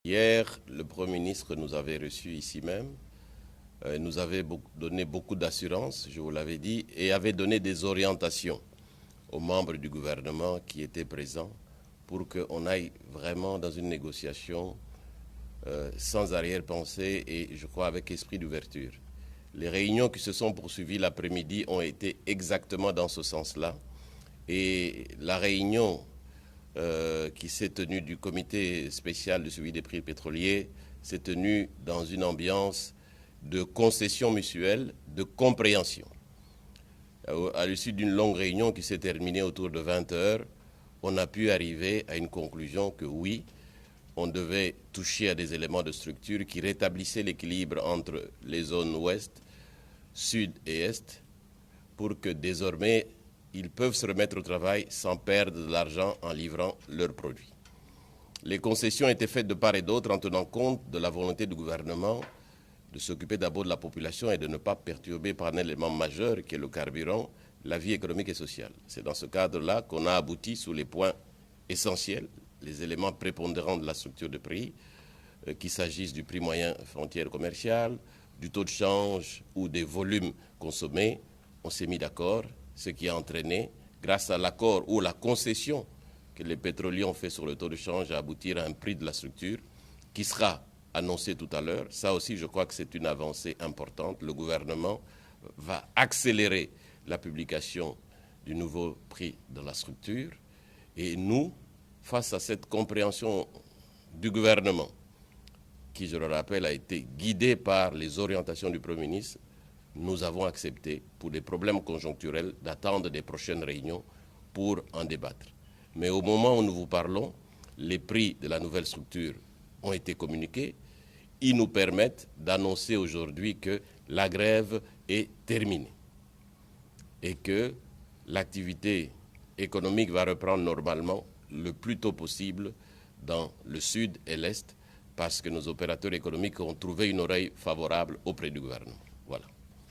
Hier, le Premier ministre nous avait reçus ici même, nous avait donné beaucoup d'assurances, je vous l'avais dit, et avait donné des orientations aux membres du gouvernement qui étaient présents pour qu'on aille vraiment dans une négociation sans arrière-pensée et, je crois, avec esprit d'ouverture. Les réunions qui se sont poursuivies l'après-midi ont été exactement dans ce sens-là. Et la réunion qui s'est tenue du comité spécial de suivi des prix pétroliers s'est tenue dans une ambiance de concession mutuelle, de compréhension. À l'issue d'une longue réunion qui s'est terminée autour de 20 heures, on a pu arriver à une conclusion que oui, on devait toucher à des éléments de structure qui rétablissaient l'équilibre entre les zones ouest, sud et est, pour que désormais ils peuvent se remettre au travail sans perdre de l'argent en livrant leurs produits. Les concessions étaient faites de part et d'autre en tenant compte de la volonté du gouvernement de s'occuper d'abord de la population et de ne pas perturber par un élément majeur qui est le carburant, la vie économique et sociale. C'est dans ce cadre-là qu'on a abouti sur les points essentiels, les éléments prépondérants de la structure de prix, qu'il s'agisse du prix moyen frontière commerciale, du taux de change ou des volumes consommés. On s'est mis d'accord, ce qui a entraîné, grâce à l'accord ou la concession que les pétroliers ont fait sur le taux de change, à aboutir à un prix de la structure qui sera annoncé tout à l'heure. Ça aussi, je crois que c'est une avancée importante. Le gouvernement va accélérer la publication du nouveau prix de la structure. Et nous, face à cette compréhension du gouvernement, qui, je le rappelle, a été guidée par les orientations du Premier ministre, nous avons accepté, pour des problèmes conjoncturels, d'attendre des prochaines réunions pour en débattre. Mais au moment où nous vous parlons, les prix de la nouvelle structure ont été communiqués. Ils nous permettent d'annoncer aujourd'hui que la grève est terminée et que l'activité économique va reprendre normalement le plus tôt possible dans le sud et l'est, parce que nos opérateurs économiques ont trouvé une oreille favorable auprès du gouvernement. Voilà.